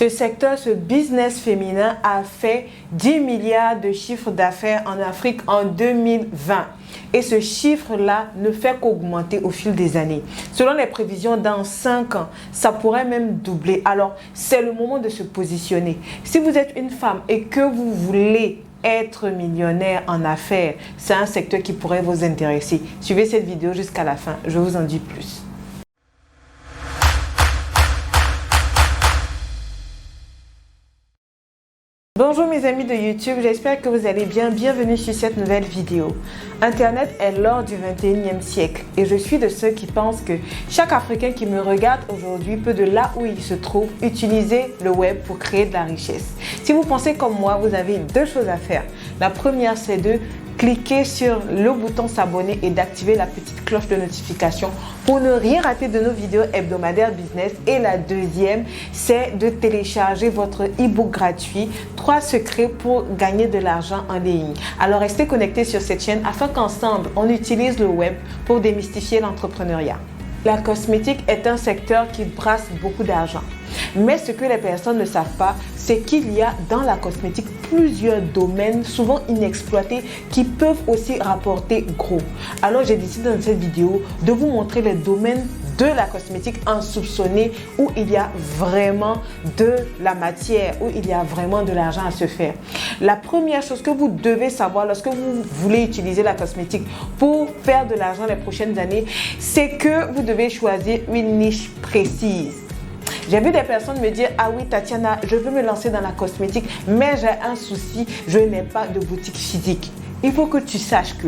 Ce secteur, ce business féminin a fait 10 milliards de chiffre d'affaires en Afrique en 2020. Et ce chiffre-là ne fait qu'augmenter au fil des années. Selon les prévisions, dans 5 ans, ça pourrait même doubler. Alors, c'est le moment de se positionner. Si vous êtes une femme et que vous voulez être millionnaire en affaires, c'est un secteur qui pourrait vous intéresser. Suivez cette vidéo jusqu'à la fin, je vous en dis plus. Bonjour mes amis de YouTube, j'espère que vous allez bien. Bienvenue sur cette nouvelle vidéo. Internet est l'or du 21e siècle et je suis de ceux qui pensent que chaque Africain qui me regarde aujourd'hui peut de là où il se trouve utiliser le web pour créer de la richesse. Si vous pensez comme moi, vous avez deux choses à faire. La première, c'est de cliquer sur le bouton s'abonner et d'activer la petite cloche de notification pour ne rien rater de nos vidéos hebdomadaires business. Et la deuxième, c'est de télécharger votre e-book gratuit 3 secrets pour gagner de l'argent en ligne. Alors restez connectés sur cette chaîne afin qu'ensemble on utilise le web pour démystifier l'entrepreneuriat. La cosmétique est un secteur qui brasse beaucoup d'argent. Mais ce que les personnes ne savent pas, c'est qu'il y a dans la cosmétique plusieurs domaines souvent inexploités qui peuvent aussi rapporter gros. Alors j'ai décidé dans cette vidéo de vous montrer les domaines de la cosmétique insoupçonnés où il y a vraiment de la matière, où il y a vraiment de l'argent à se faire. La première chose que vous devez savoir lorsque vous voulez utiliser la cosmétique pour faire de l'argent les prochaines années, c'est que vous devez choisir une niche précise. J'ai vu des personnes me dire « Ah oui Tatiana, je veux me lancer dans la cosmétique, mais j'ai un souci, je n'ai pas de boutique physique. » Il faut que tu saches que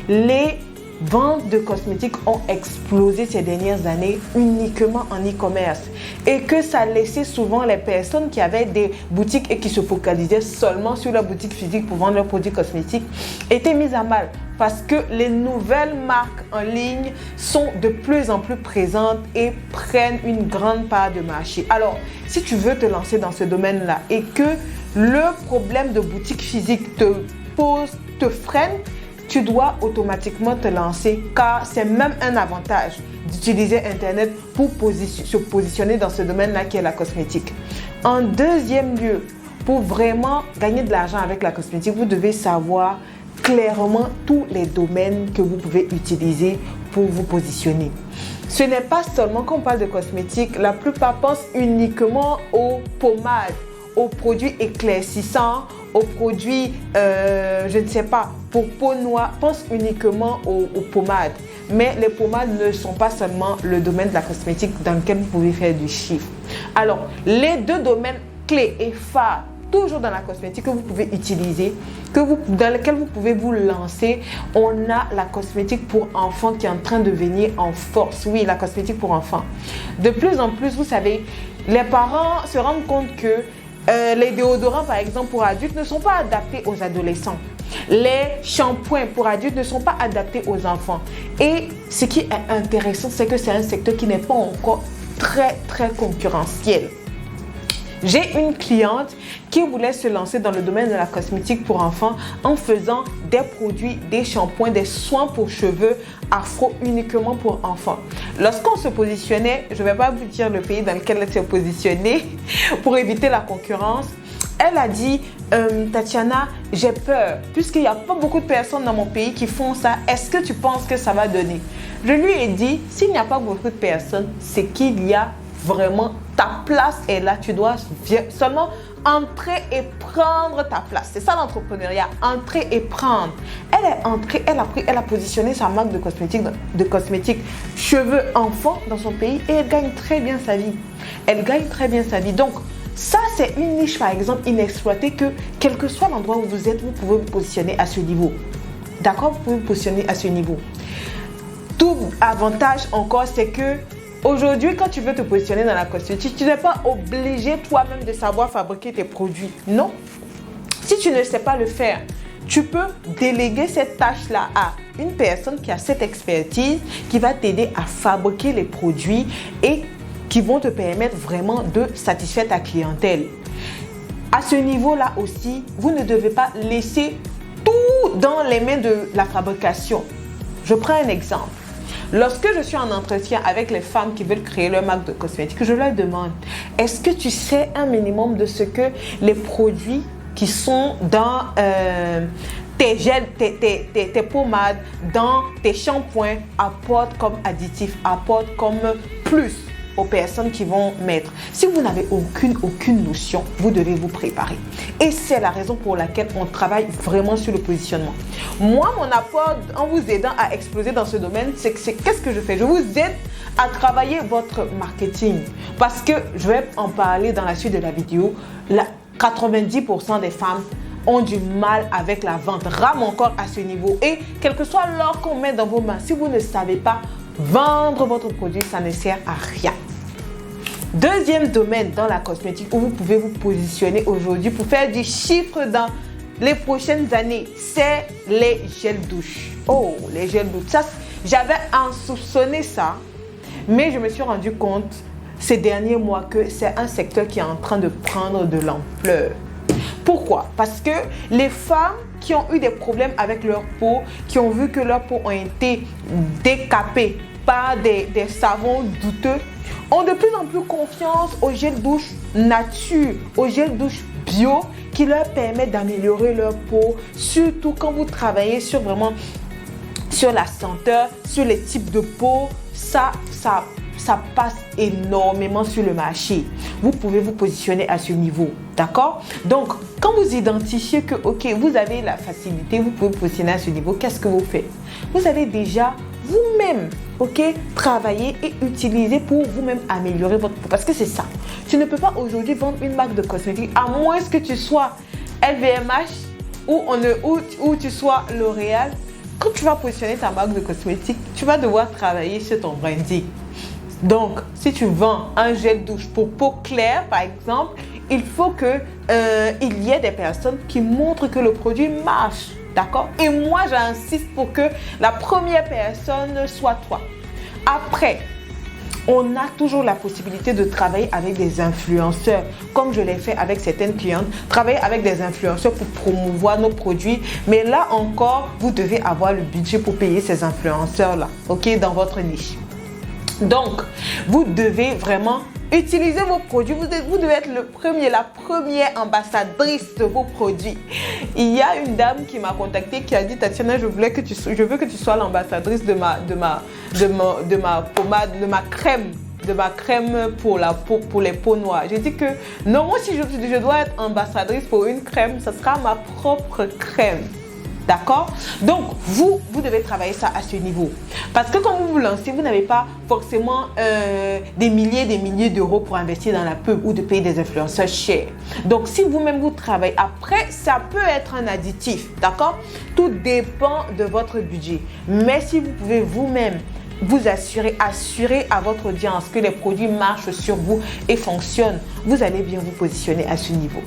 les ventes de cosmétiques ont explosé ces dernières années uniquement en e-commerce et que ça laissait souvent les personnes qui avaient des boutiques et qui se focalisaient seulement sur la boutique physique pour vendre leurs produits cosmétiques étaient mises à mal parce que les nouvelles marques en ligne sont de plus en plus présentes et prennent une grande part de marché. Alors, si tu veux te lancer dans ce domaine-là et que le problème de boutique physique te freine, tu dois automatiquement te lancer car c'est même un avantage d'utiliser Internet pour se positionner dans ce domaine-là qui est la cosmétique. En deuxième lieu, pour vraiment gagner de l'argent avec la cosmétique, vous devez savoir clairement tous les domaines que vous pouvez utiliser pour vous positionner. Ce n'est pas seulement quand on parle de cosmétique, la plupart pensent uniquement aux pommades, aux produits éclaircissants, aux produits, je ne sais pas, pour peau noire, pense uniquement aux pommades. Mais les pommades ne sont pas seulement le domaine de la cosmétique dans lequel vous pouvez faire du chiffre. Alors, les deux domaines clés et phares, toujours dans la cosmétique que vous pouvez utiliser, dans lesquels vous pouvez vous lancer, on a la cosmétique pour enfants qui est en train de venir en force. Oui, la cosmétique pour enfants. De plus en plus, vous savez, les parents se rendent compte que les déodorants, par exemple, pour adultes ne sont pas adaptés aux adolescents. Les shampoings pour adultes ne sont pas adaptés aux enfants. Et ce qui est intéressant, c'est que c'est un secteur qui n'est pas encore très concurrentiel. J'ai une cliente qui voulait se lancer dans le domaine de la cosmétique pour enfants en faisant des produits, des shampoings, des soins pour cheveux afro uniquement pour enfants. Lorsqu'on se positionnait, je ne vais pas vous dire le pays dans lequel elle s'est positionnée pour éviter la concurrence, elle a dit Tatiana, j'ai peur puisqu'il n'y a pas beaucoup de personnes dans mon pays qui font ça. Est-ce que tu penses que ça va donner? Je lui ai dit, s'il n'y a pas beaucoup de personnes, c'est qu'il y a vraiment ta place est là, tu dois seulement entrer et prendre ta place. C'est ça l'entrepreneuriat, entrer et prendre. Elle est entrée, elle a positionné sa marque de cosmétiques cheveux enfants dans son pays et elle gagne très bien sa vie. Elle gagne très bien sa vie. Donc, ça, c'est une niche, par exemple, inexploitée que, quel que soit l'endroit où vous êtes, vous pouvez vous positionner à ce niveau. D'accord? Vous pouvez vous positionner à ce niveau. Tout avantage encore, c'est que aujourd'hui, quand tu veux te positionner dans la cosmétique, tu n'es pas obligé toi-même de savoir fabriquer tes produits. Non. Si tu ne sais pas le faire, tu peux déléguer cette tâche-là à une personne qui a cette expertise, qui va t'aider à fabriquer les produits et qui vont te permettre vraiment de satisfaire ta clientèle. À ce niveau-là aussi, vous ne devez pas laisser tout dans les mains de la fabrication. Je prends un exemple. Lorsque je suis en entretien avec les femmes qui veulent créer leur marque de cosmétiques, je leur demande, est-ce que tu sais un minimum de ce que les produits qui sont dans tes gels, tes pommades, dans tes shampoings apportent comme additif, apportent comme plus aux personnes qui vont mettre. Si vous n'avez aucune notion, vous devez vous préparer. Et c'est la raison pour laquelle on travaille vraiment sur le positionnement. Moi, mon apport en vous aidant à exploser dans ce domaine, c'est qu'est-ce que je fais? Je vous aide à travailler votre marketing. Parce que je vais en parler dans la suite de la vidéo. 90% des femmes ont du mal avec la vente, rament encore à ce niveau. Et quel que soit l'or qu'on met dans vos mains, si vous ne savez pas vendre votre produit, ça ne sert à rien. Deuxième domaine dans la cosmétique où vous pouvez vous positionner aujourd'hui pour faire du chiffre dans les prochaines années, c'est les gels douche. Oh, les gels douche. Ça, j'avais insoupçonné ça, mais je me suis rendu compte ces derniers mois que c'est un secteur qui est en train de prendre de l'ampleur. Pourquoi? Parce que les femmes qui ont eu des problèmes avec leur peau, qui ont vu que leur peau a été décapée par des savons douteux, ont de plus en plus confiance au gel douche nature, au gel douche bio qui leur permet d'améliorer leur peau, surtout quand vous travaillez sur vraiment sur la senteur, sur les types de peau, ça passe énormément sur le marché. Vous pouvez vous positionner à ce niveau, d'accord? Donc, quand vous identifiez que, ok, vous avez la facilité, vous pouvez vous positionner à ce niveau, qu'est-ce que vous faites? Vous allez déjà vous-même, ok, travailler et utiliser pour vous-même améliorer votre peau. Parce que c'est ça. Tu ne peux pas aujourd'hui vendre une marque de cosmétiques à moins que tu sois LVMH ou tu sois L'Oréal. Quand tu vas positionner ta marque de cosmétiques, tu vas devoir travailler sur ton branding. Donc, si tu vends un gel douche pour peau claire, par exemple, il faut qu'il y ait des personnes qui montrent que le produit marche. D'accord? Et moi, j'insiste pour que la première personne soit toi. Après, on a toujours la possibilité de travailler avec des influenceurs, comme je l'ai fait avec certaines clientes, travailler avec des influenceurs pour promouvoir nos produits. Mais là encore, vous devez avoir le budget pour payer ces influenceurs-là, ok, dans votre niche. Donc, vous devez vraiment utiliser vos produits. Vous devez être la première ambassadrice de vos produits. Il y a une dame qui m'a contactée qui a dit, Tatiana, je veux que tu sois l'ambassadrice de ma pommade, de ma crème pour la peau, pour les peaux noires. J'ai dit que non, moi si je dois être ambassadrice pour une crème, ce sera ma propre crème. D'accord? Donc, vous devez travailler ça à ce niveau. Parce que quand vous vous lancez, vous n'avez pas forcément des milliers d'euros pour investir dans la pub ou de payer des influenceurs chers. Donc, si vous-même vous travaillez, après, ça peut être un additif. D'accord? Tout dépend de votre budget. Mais si vous pouvez vous-même vous assurer à votre audience que les produits marchent sur vous et fonctionnent, vous allez bien vous positionner à ce niveau.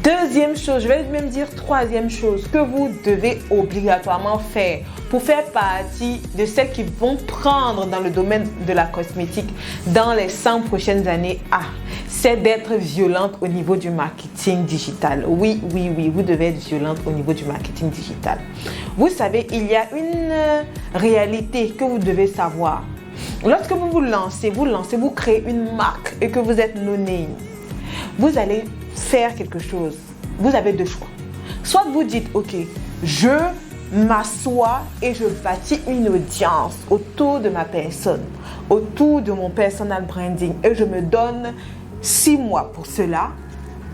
Deuxième chose, je vais même dire troisième chose que vous devez obligatoirement faire pour faire partie de celles qui vont prendre dans le domaine de la cosmétique dans les 100 prochaines années, c'est d'être violente au niveau du marketing digital. Oui, vous devez être violente au niveau du marketing digital. Vous savez, il y a une réalité que vous devez savoir. Lorsque vous vous lancez, vous créez une marque et que vous êtes no-name, vous allez faire quelque chose. Vous avez deux choix. Soit vous dites, ok, je m'assois et je bâtis une audience autour de ma personne, autour de mon personal branding et je me donne 6 mois pour cela.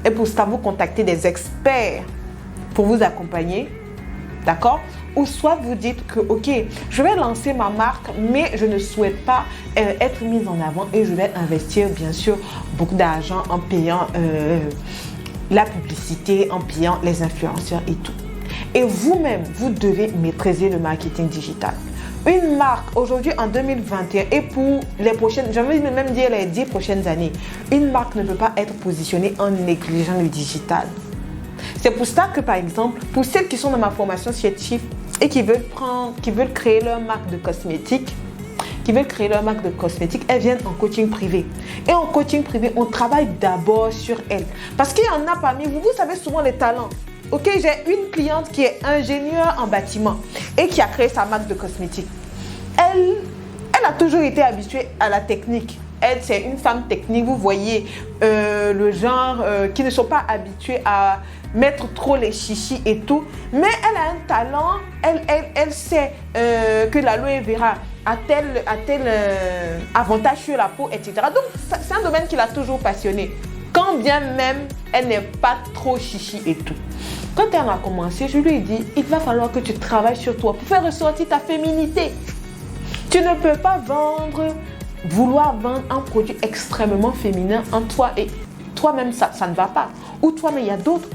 Et pour cela, vous contactez des experts pour vous accompagner. D'accord? Ou soit vous dites que, ok, je vais lancer ma marque, mais je ne souhaite pas être mise en avant et je vais investir, bien sûr, beaucoup d'argent en payant la publicité, en payant les influenceurs et tout. Et vous-même, vous devez maîtriser le marketing digital. Une marque, aujourd'hui, en 2021, et pour les prochaines, j'ai envie de même dire les 10 prochaines années, une marque ne peut pas être positionnée en négligeant le digital. C'est pour ça que, par exemple, pour celles qui sont dans ma formation Chief et qui veulent créer leur marque de cosmétiques, elles viennent en coaching privé. Et en coaching privé, on travaille d'abord sur elles. Parce qu'il y en a parmi vous, vous savez souvent les talents. Ok, j'ai une cliente qui est ingénieure en bâtiment et qui a créé sa marque de cosmétiques. elle a toujours été habituée à la technique. Elle, c'est une femme technique, vous voyez, le genre qui ne sont pas habitués à mettre trop les chichis et tout. Mais elle a un talent, elle sait que l'aloe vera a tel avantage sur la peau, etc. Donc, c'est un domaine qui l'a toujours passionnée. Quand bien même, elle n'est pas trop chichi et tout. Quand elle a commencé, je lui ai dit, il va falloir que tu travailles sur toi pour faire ressortir ta féminité. Tu ne peux pas vouloir vendre un produit extrêmement féminin en toi et toi-même, ça ne va pas. Ou toi-même, il y a d'autres.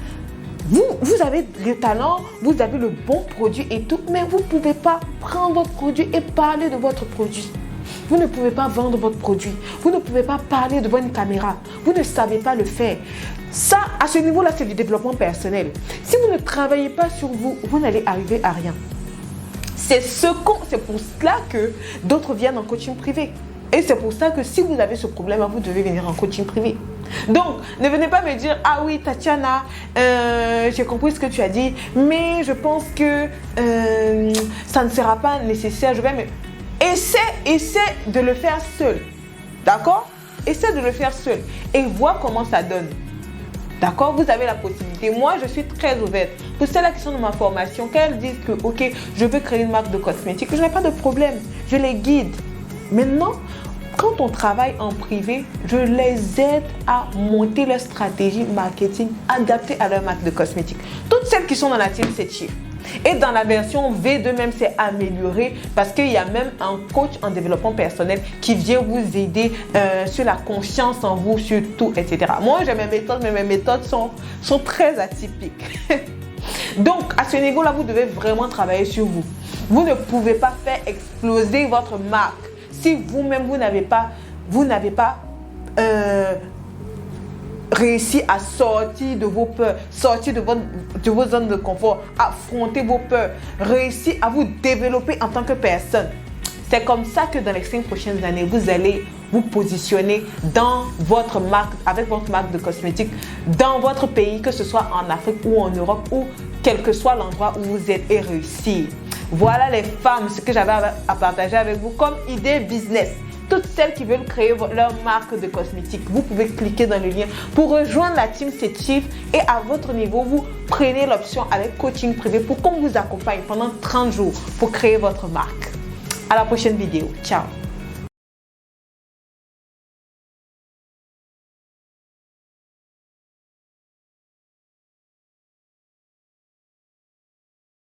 Vous avez le talent, vous avez le bon produit et tout, mais vous ne pouvez pas prendre votre produit et parler de votre produit. Vous ne pouvez pas vendre votre produit. Vous ne pouvez pas parler devant une caméra. Vous ne savez pas le faire. Ça, à ce niveau-là, c'est du développement personnel. Si vous ne travaillez pas sur vous, vous n'allez arriver à rien. C'est pour cela que d'autres viennent en coaching privé. Et c'est pour ça que si vous avez ce problème, vous devez venir en coaching privé. Donc, ne venez pas me dire, ah oui, Tatiana, j'ai compris ce que tu as dit, mais je pense que ça ne sera pas nécessaire. Essaie de le faire seul. D'accord? Essaie de le faire seul et vois comment ça donne. D'accord? Vous avez la possibilité. Moi, je suis très ouverte. Pour celles qui sont dans ma formation, quand elles disent que, ok, je veux créer une marque de cosmétiques, je n'ai pas de problème. Je les guide. Maintenant, quand on travaille en privé, je les aide à monter leur stratégie marketing adaptée à leur marque de cosmétiques. Toutes celles qui sont dans la team 7 chiffres. Et dans la version V2 même, c'est amélioré parce qu'il y a même un coach en développement personnel qui vient vous aider sur la confiance en vous, sur tout, etc. Moi, j'ai mes méthodes, mais mes méthodes sont très atypiques. Donc, à ce niveau-là, vous devez vraiment travailler sur vous. Vous ne pouvez pas faire exploser votre marque si vous-même, vous n'avez pas réussi à sortir de vos peurs, sortir de vos zones de confort, affronter vos peurs, réussir à vous développer en tant que personne. C'est comme ça que dans les 5 prochaines années, vous allez vous positionner dans votre marque, avec votre marque de cosmétiques, dans votre pays, que ce soit en Afrique ou en Europe ou quel que soit l'endroit où vous êtes, et réussir. Voilà les femmes, ce que j'avais à partager avec vous comme idée business. Toutes celles qui veulent créer leur marque de cosmétiques, vous pouvez cliquer dans le lien pour rejoindre la team 7 chiffres et à votre niveau, vous prenez l'option avec coaching privé pour qu'on vous accompagne pendant 30 jours pour créer votre marque. À la prochaine vidéo. Ciao.